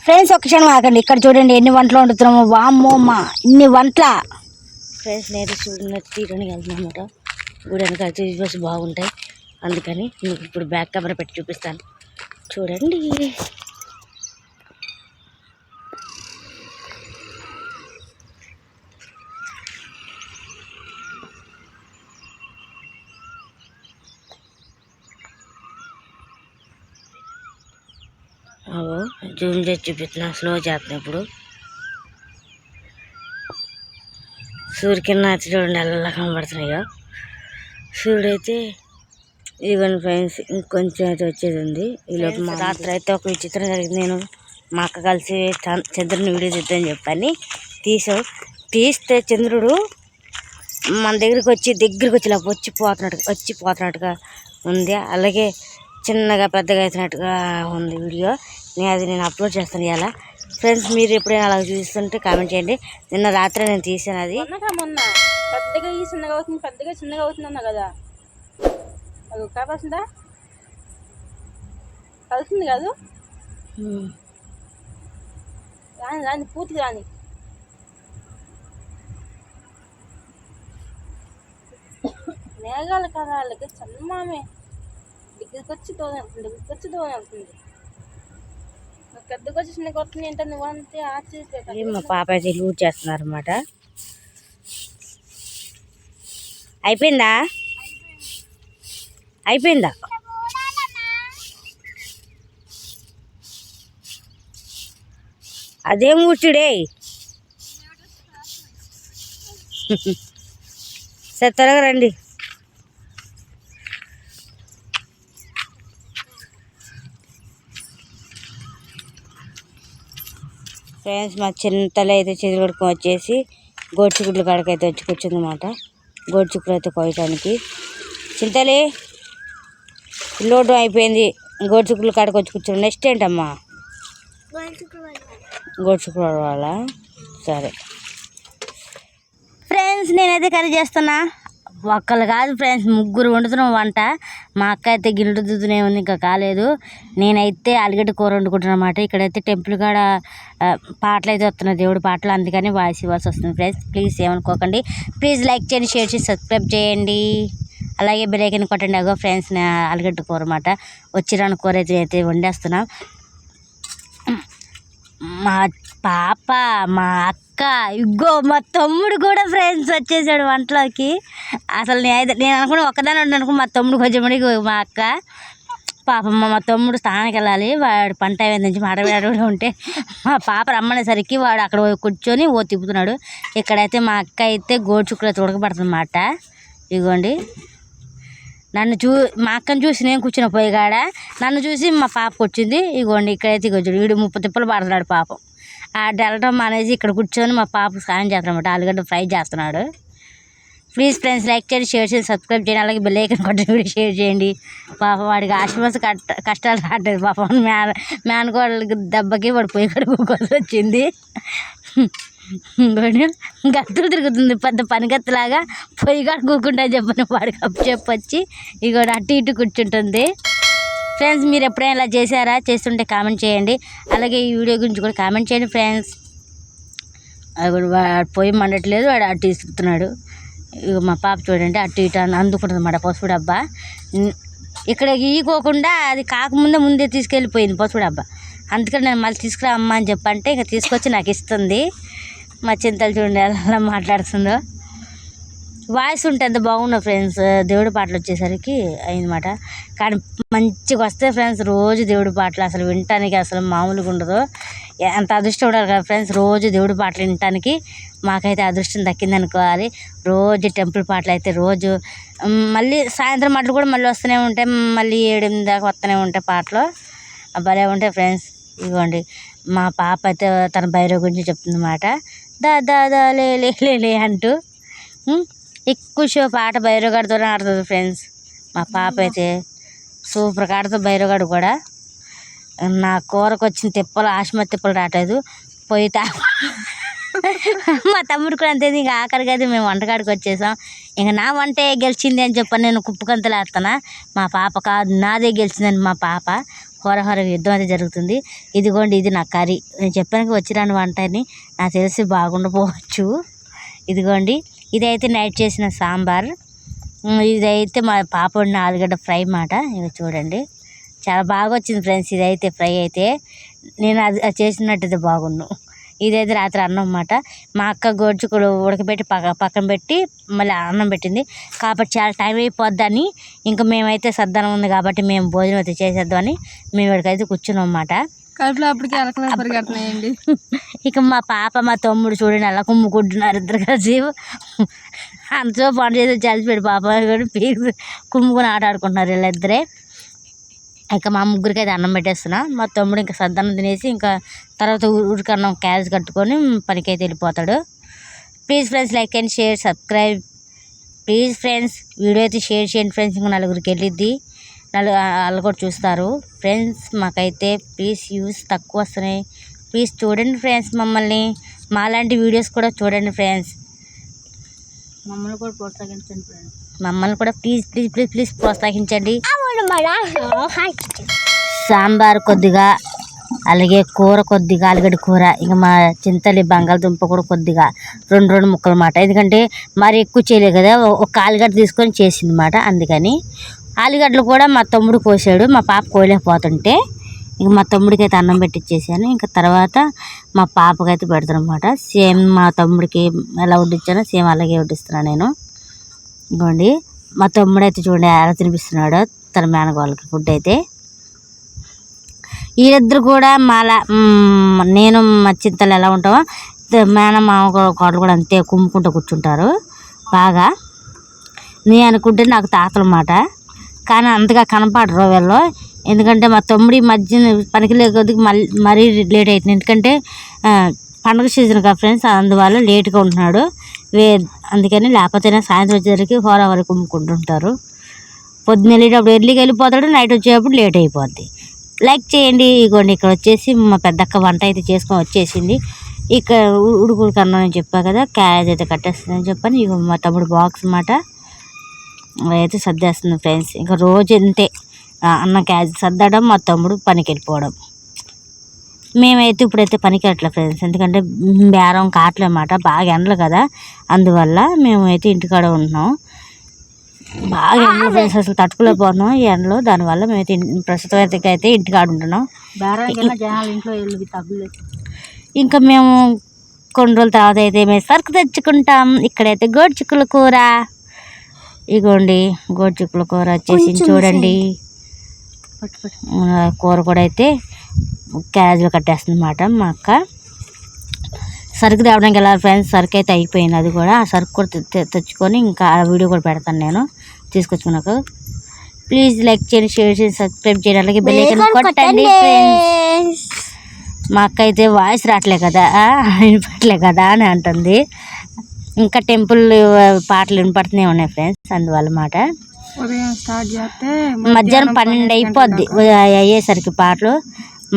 Friends ఒక క్షణం ఆగండి. ఇక్కడ చూడండి ఎన్ని వంటలు వండుతున్నాము. వామ్మో మా ఇన్ని వంటల. ఫ్రెండ్స్ నేను చూడనట్టు తీరని వెళ్తున్నాను అనమాట. గుడి వెనకాల విజువల్స్ బాగుంటాయి, అందుకని మీకు ఇప్పుడు బ్యాక్ కెమెరా పెట్టి చూపిస్తాను. చూడండి. జూమ్ చేసి చూపిస్తున్నా, స్లో చేస్తున్నా. ఇప్పుడు సూర్యకిరణాలు చూడండి ఎలా కనబడుతున్నాయో. సూర్యుడైతే ఈవెన్ ఫ్రెండ్స్ ఇంకొంచెం అయితే వచ్చేది ఉంది. ఈలోపు మా రాత్రి అయితే ఒక విచిత్రం జరిగింది. నేను మా అక్క కలిసి చంద్రుని వీడియో తీద్దామని చెప్పని తీస్తే చంద్రుడు మన దగ్గరికి వచ్చి ఇలా వచ్చిపోతున్నట్టుగా ఉంది. అలాగే చిన్నగా పెద్దగా అవుతున్నట్టుగా ఉంది వీడియో. నేను అప్లోడ్ చేస్తాను ఇలా. ఫ్రెండ్స్ మీరు ఎప్పుడైనా అలా చూస్తుంటే కామెంట్ చేయండి. నిన్న రాత్రి నేను తీసాను. అది మొన్న పెద్దగా చిన్నగా అవుతుంది, పెద్దగా చిన్నగా అవుతుంది అన్నా కదా. అది కావాల్సిందా కలిసింది కాదు. రాని పూర్తిగా రాని. మేఘాల కదా వాళ్ళకి చందమామే దగ్గరికి వచ్చి తోనేస్తుంది. పెద్దగా వచ్చి చిన్నగా వస్తుంది ఏంటో నువ్వంతే ఆశ్చర్యపోయి. మా పాప అయితే లూజ్ చేస్తున్నారు అనమాట. అయిపోయిందా? అదేం కూర్చుడే. సరే త్వరగా రండి. ఫ్రెండ్స్ మా చింతలు అయితే చెరువుడుకొని వచ్చేసి గోడ్చిగుడ్ల కాడకైతే వచ్చి కూర్చుందన్నమాట. గోడ్చిక్కులు అయితే కోయటానికి. చింతలే లోటు అయిపోయింది, గోడ్చిక్కుల కాడకి వచ్చి కూర్చుంది. నెక్స్ట్ ఏంటమ్మా? గోడ్చిక్కులు వాళ్ళ. సరే ఫ్రెండ్స్ నేనైతే కర్రీ చేస్తున్నా. ఒక్కళ్ళు కాదు ఫ్రెండ్స్, ముగ్గురు వండుతున్నాం వంట. మా అక్క అయితే గిన్నెలు దుద్దునే ఉంది, ఇంకా కాలేదు. నేనైతే ఆలుగడ్డ కూర వండుకుంటున్నా అన్నమాట. ఇక్కడైతే టెంపుల్ కాడ పాటలు అయితే వస్తున్నాయి, దేవుడి పాటలు, అందుకని వాయిస్ ఇవ్వాల్సి వస్తుంది. ఫ్రెండ్స్ ప్లీజ్ ఏమనుకోకండి. ప్లీజ్ లైక్ చేయండి, షేర్ చేసి సబ్స్క్రైబ్ చేయండి. అలాగే బెల్ ఐకాన్ కొట్టండి. అగో ఫ్రెండ్స్ ఆలుగడ్డ కూర అన్నమాట. వచ్చిరాని కూర అయితే వండేస్తున్నాం. మా పాప, మా అక్క, ఇగ్గో మా తమ్ముడు కూడా ఫ్రెండ్స్ వచ్చేసాడు వంటలోకి. అసలు నేను అనుకున్నా ఒక్కదాని అనుకున్నా. మా తమ్ముడు కొంచెం మా అక్క పాప మా తమ్ముడు స్థానానికి వెళ్ళాలి. వాడు పంట నుంచి మాడవాడు ఉంటే మా పాప రమ్మనేసరికి వాడు అక్కడ కూర్చొని తిప్పుతున్నాడు. ఇక్కడైతే మా అక్క అయితే గోడ్చిక్కులు ఉడకబడుతుందన్నమాట. ఇదిగోండి మా అక్కను చూసి నేను కూర్చున్న పొయ్యిగాడ, నన్ను చూసి మా పాప కూర్చుంది. ఇగోండి ఇక్కడైతే కూర్చోడు. వీడు 30 తిప్పలు పడుతున్నాడు పాపం. వెళ్ళటం మానేసి ఇక్కడ కూర్చొని మా పాపకు సాయం చేస్తున్నాడు. ఆలుగడ్డ ఫ్రై చేస్తున్నాడు. ప్లీజ్ ఫ్రెండ్స్ లైక్ చేయండి, షేర్ చేయండి, సబ్స్క్రైబ్ చేయండి. అలాగే బెల్ ఐకాన్ కొట్టండి, వీడియో షేర్ చేయండి. పాపం వాడికి ఆశ్రమస్ కష్టాలు రావట్లేదు. పాపం మేనకోళ్ళకి దెబ్బకి వాడు పొయ్యి కడుక్కోవాల్సి వచ్చింది. గత్తులు తిరుగుతుంది పెద్ద పనిగత్తులాగా. పొయ్యి కడుక్కోకుండా చెప్పని వాడికి చెప్పొచ్చి ఇగోడు అటు ఇటు కూర్చుంటుంది. ఫ్రెండ్స్ మీరు ఎప్పుడైనా ఇలా చేశారా? చేస్తుంటే కామెంట్ చేయండి. అలాగే ఈ వీడియో గురించి కూడా కామెంట్ చేయండి ఫ్రెండ్స్. వాడు పొయ్యి మండట్లేదు, వాడు అటు ఇస్తున్నాడు. ఇక మా పాప చూడండి అటు ఇటు అందుకుంటుంది అన్నమాట పసుపు డబ్బా. ఇక్కడ ఈకోకుండా అది కాకముందే తీసుకెళ్ళిపోయింది పసుపు డబ్బా. అందుకని నేను మళ్ళీ తీసుకురా అమ్మ అని చెప్పంటే ఇక తీసుకొచ్చి నాకు ఇస్తుంది. మా చింతలు చూడండి ఎలా మాట్లాడుతుందో. వాయిస్ ఉంటే ఎంత బాగున్నా ఫ్రెండ్స్. దేవుడి పాటలు వచ్చేసరికి అయిందన్నమాట. కానీ మంచిగా వస్తే ఫ్రెండ్స్ రోజు దేవుడి పాటలు అసలు వినటానికి అసలు మామూలుగా ఉండదు. ఎంత అదృష్టం ఉండాలి కదా ఫ్రెండ్స్, రోజు దేవుడి పాటలు వినటానికి. మాకైతే అదృష్టం దక్కింది అనుకోవాలి. రోజు టెంపుల్ పాటలు అయితే రోజు మళ్ళీ సాయంత్రం మాటలు కూడా మళ్ళీ వస్తూనే ఉంటాయి. మళ్ళీ 7-8 దాకా వస్తూనే ఉంటాయి పాటలు. భలే ఉంటాయి ఫ్రెండ్స్. ఇదిగోండి మా పాప అయితే తన భైరవ గురించి చెప్తుందన్నమాట. దా లే అంటూ ఎక్కువ షో పాట భైరవగాడితోనే ఆడుతుంది ఫ్రెండ్స్. మా పాప అయితే సూపర్గా ఆడుతుంది భైరవగాడు కూడా. నా కూరకు వచ్చిన తిప్పలు ఆశమతి తిప్పలు రావట్లేదు. పోయి మా తమ్ముడు కూడా అంతే. ఇంకా ఆఖరికి అయితే మేము వంటకాడికి వచ్చేసాం. ఇంకా నా వంటే గెలిచింది అని చెప్పని నేను కుప్పకంతలు వేస్తానా. మా పాప కాదు నాదే గెలిచిందని మా పాప హోరహోర యుద్ధం అయితే జరుగుతుంది. ఇదిగోండి ఇది నా కర్రీ. నేను చెప్పాను వచ్చిరాని వంట అని, నాకు తెలిసి బాగుండపోవచ్చు. ఇదిగోండి ఇదైతే నైట్ చేసిన సాంబార్. ఇదైతే మా పాప వండిన ఆలుగడ్డ ఫ్రై మాట. ఇక చూడండి చాలా బాగా వచ్చింది ఫ్రెండ్స్. ఇదైతే ఫ్రై అయితే నేను అది చేసినట్టయితే బాగుండు. ఇదైతే రాత్రి అన్నం అన్నమాట. మా అక్క గోడ్చుకుడు ఉడకబెట్టి పక్కన పెట్టి మళ్ళీ అన్నం పెట్టింది కాబట్టి చాలా టైం అయిపోద్దని ఇంకా మేమైతే సద్దనం ఉంది కాబట్టి మేము భోజనం అయితే చేసేద్దామని మేము ఇక్కడికైతే కూర్చున్నాం అన్నమాట. కడుపులో అప్పటికి ఎలకలు పరిగెడుతున్నాయండి. ఇక మా పాప మా తమ్ముడు చూడండి అలా కుమ్ముకుంటున్నారు ఇద్దరు కలిసి. అంతో పని చేసి చలిపోయాడు పాప కూడా పీకి కుమ్ముకొని ఆట ఆడుకుంటున్నారు వీళ్ళిద్దరే. ఇక మా ముగ్గురికి అయితే అన్నం పెట్టేస్తున్నా. మా తమ్ముడు ఇంకా సద్దన్నం తినేసి ఇంకా తర్వాత ఉడికన్నం క్యారేజ్ కట్టుకొని పనికి అయితే వెళ్ళిపోతాడు. Please friends like and share subscribe. Please friends video అయితే షేర్ చేయండి ఫ్రెండ్స్. ఇంకా నలుగురికి వెళ్ళిద్ది, వాళ్ళు కూడా చూస్తారు ఫ్రెండ్స్. మాకైతే ప్లీజ్ వ్యూస్ తక్కువ వస్తున్నాయి. ప్లీజ్ చూడండి ఫ్రెండ్స్ మమ్మల్ని, మాలాంటి వీడియోస్ కూడా చూడండి ఫ్రెండ్స్. మమ్మల్ని కూడా ప్రోత్సహించండి ఫ్రెండ్స్. మమ్మల్ని కూడా ప్లీజ్ ప్లీజ్ ప్లీజ్ ప్లీజ్ ప్రోత్సహించండి. సాంబార్ కొద్దిగా, అలాగే కూర కొద్దిగా ఆలుగడ్డ కూర, ఇంకా మా చింతలి బంగాళదుంప కూడా కొద్దిగా రెండు ముక్కలు మాట. ఎందుకంటే మరి ఎక్కువ చేయలేదు కదా, ఒక ఆలుగడ్డ తీసుకొని చేసింది మాట. అందుకని ఆలుగడ్డలు కూడా మా తమ్ముడు కోసాడు, మా పాప కోయలేకపోతుంటే ఇంక మా తమ్ముడికి అయితే అన్నం పెట్టించేసాను. ఇంకా తర్వాత మా పాపకైతే పెడతాను అనమాట. సేమ్ మా తమ్ముడికి ఎలా వడ్డించానో సేమ్ అలాగే వడ్డిస్తున్నాను నేను. ఇంకోండి మా తమ్ముడు అయితే చూడండి ఎలా తినిపిస్తున్నాడు తన మేనగోళ్ళకి ఫుడ్ అయితే. వీళ్ళిద్దరు కూడా నేను మా చింతలు ఎలా ఉంటామో మేనమామ కోడలు కూడా అంతే కుమ్ముకుంటూ కూర్చుంటారు బాగా. నేను అనుకుంటే నాకు తాతలు మాట, కానీ అంతగా కనపడరు వీళ్ళు. ఎందుకంటే మా తమ్ముడి మధ్య పనికి లేకపోతే మరీ లేట్ అవుతుంది. ఎందుకంటే పండుగ సీజన్ కదా ఫ్రెండ్స్, అందువల్ల లేట్గా ఉంటున్నాడు. అందుకని లేకపోతే సాయంత్రం వచ్చేసరికి హోరా వరకు కుమ్ముకుంటుంటారు. పొద్దున్న వెళ్ళేటప్పుడు ఎర్లీగా వెళ్ళిపోతాడు, నైట్ వచ్చేటప్పుడు లేట్ అయిపోద్ది. లైక్ చేయండి. ఇగోండి ఇక్కడ వచ్చేసి మా పెద్దక్క వంట అయితే చేసుకొని వచ్చేసింది. ఇక్కడ ఉడుకుడు అన్నం అని చెప్పా కదా, క్యారేజ్ అయితే కట్టేస్తుందని చెప్పని ఇక మా తమ్ముడు బాక్స్ అన్నమాట అయితే సర్దేస్తుంది ఫ్రెండ్స్. ఇంకా రోజు అంతే అన్నం క్యారేజ్ సర్దడం, మా తమ్ముడు పనికి వెళ్ళిపోవడం. మేమైతే ఇప్పుడైతే పనికి వెళ్ళట్లేదు ఫ్రెండ్స్, ఎందుకంటే బేరం కావట్లేమాట, బాగా ఎండలు కదా, అందువల్ల మేమైతే ఇంటికాడ ఉంటున్నాం. బాగా ఎండలు ఫ్రెండ్స్, అసలు తట్టుకోలేకపోతున్నాం ఈ ఎండలో. దానివల్ల మేమైతే ప్రస్తుతం అయితే ఇంటికాడ ఉంటున్నాం. ఇంకా మేము కొన్ని రోజుల తర్వాత అయితే మేము సరుకు తెచ్చుకుంటాం. ఇక్కడైతే గోడ్చిక్కుల కూర, ఇగోండి గోడ్చిక్కుల కూర వచ్చేసి చూడండి. కూర కూడా అయితే క్యారేజ్లో కట్టేస్తుంది అన్నమాట మా అక్క. సరుకు తేవడానికి వెళ్ళాలి ఫ్రెండ్స్, సరుకు అయితే అయిపోయింది. అది కూడా ఆ సరుకు కూడా తెచ్చుకొని ఇంకా ఆ వీడియో కూడా పెడతాను నేను తీసుకొచ్చుకున్నాక. ప్లీజ్ లైక్ చేయండి, షేర్ చేయండి, సబ్స్క్రైబ్ చేయండి, అలాగే బెల్ ఐకాన్ కొట్టండి ఫ్రెండ్స్. మా అక్క అయితే వాయిస్ రావట్లే కదా, వినపట్లే కదా అని అంటుంది. ఇంకా టెంపుల్ పాటలు వినపడుతూనే ఉన్నాయి ఫ్రెండ్స్, అందువల్ల మాట. ఉదయం స్టార్ట్ చేస్తే మధ్యాహ్నం 12 అయిపోద్ది అయ్యేసరికి పాటలు.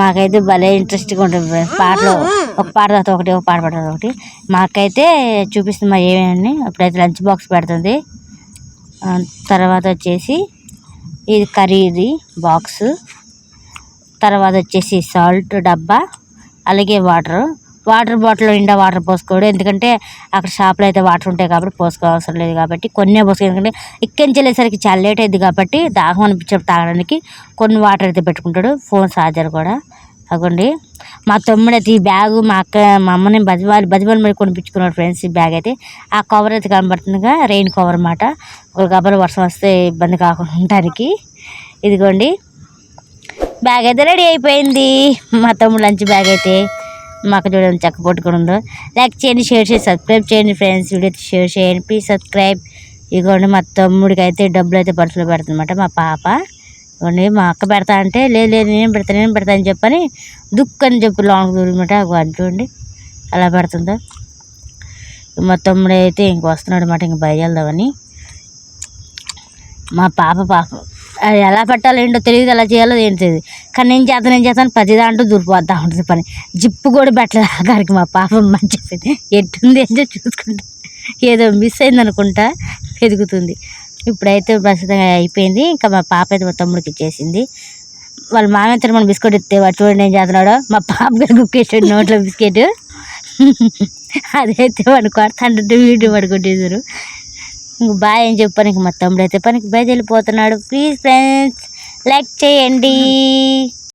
మాకైతే భలే ఇంట్రెస్ట్గా ఉంటుంది ఫ్రెండ్స్ పాటలు. ఒక పాట తర్వాత ఒకటి, ఒక పాట పడుతుంది ఒకటి. మాకైతే చూపిస్తుంది మా ఏమేమి. అప్పుడైతే లంచ్ బాక్స్ పెడుతుంది. తర్వాత వచ్చేసి ఇది కర్రీది బాక్స్, తర్వాత వచ్చేసి సాల్ట్ డబ్బా, అలాగే వాటర్ బాటిల్ నిండా వాటర్ పోసుకోవడం. ఎందుకంటే అక్కడ షాప్లో అయితే వాటర్ ఉంటాయి కాబట్టి పోసుకోవాల్సిన లేదు కాబట్టి కొన్నే పోసుకో. ఎందుకంటే ఇక్కడి నుంచి వెళ్ళేసరికి చాలా లేట్ అయింది కాబట్టి దాహం అనిపించేప్పుడు తాగడానికి కొన్ని వాటర్ అయితే పెట్టుకుంటాడు. ఫోన్ ఛార్జర్ కూడా. అగోండి మా తమ్ముడు అయితే ఈ బ్యాగు మా అమ్మని బతిమాలి మరి కొనిపించుకున్నాడు ఫ్రెండ్స్. ఈ బ్యాగ్ అయితే ఆ కవర్ అయితే కనబడుతుందిగా, రెయిన్ కవర్ అన్నమాట. ఒక గబ్బలు వర్షం వస్తే ఇబ్బంది కాకుండా ఉండడానికి. ఇదిగోండి బ్యాగ్ అయితే రెడీ అయిపోయింది. మా తమ్ముడు లంచ్ బ్యాగ్ అయితే మాకు చూడండి చక్క పట్టుకుని ఉందో. లైక్ చేయండి, షేర్ చేయండి, సబ్స్క్రైబ్ చేయండి ఫ్రెండ్స్. వీడియో షేర్ చేయండి, ప్లీజ్ సబ్స్క్రైబ్. ఇదిగోండి మా తమ్ముడికి అయితే డబ్బులు అయితే పర్సులో పెడుతుందన్నమాట మా పాప. ఇవ్వండి మా అక్క పెడతా అంటే లేదు నేను పెడతా అని చెప్పని దుక్కని చెప్పి లాంగ్ దూరమాట. అది చూడండి అలా పెడుతుందో. మా తమ్ముడు అయితే ఇంక వస్తున్నాడు అన్నమాట, ఇంక బయలుదేరదామని. మా పాప అది ఎలా పెట్టాలో ఏంటో తెలియదు, ఎలా చేయాలో ఏం తెలియదు. కానీ నేను చేస్తాను ప్రతి దాంట్లో దూరిపోద్దా ఉంటుంది పని. జిప్పు కూడా పెట్టలేదు ఆఖరికి మా పాప మంచి చెప్పింది. ఎట్టుంది ఏంటో చూసుకుంటా, ఏదో మిస్ అయింది అనుకుంటా ఎదుగుతుంది. ఇప్పుడైతే ప్రస్తుతంగా అయిపోయింది. ఇంకా మా పాప అయితే మా తమ్ముడికి ఇచ్చేసింది. వాళ్ళ మామయ్య మన బిస్కెట్ ఇస్తే వాడు చూడండి ఏం చేస్తున్నాడో. మా పాప గారు కుక్కేసాడు నోట్లో బిస్కెట్. అదైతే వాడు కొడతాంటే వీడియో పడుకుంటేసారు. ఇంక బాయ్ అని చెప్పాను. ఇంక మా తమ్ముడు అయితే పనికి బయట వెళ్ళిపోతున్నాడు. ప్లీజ్ ఫ్రెండ్స్ లైక్ చేయండి.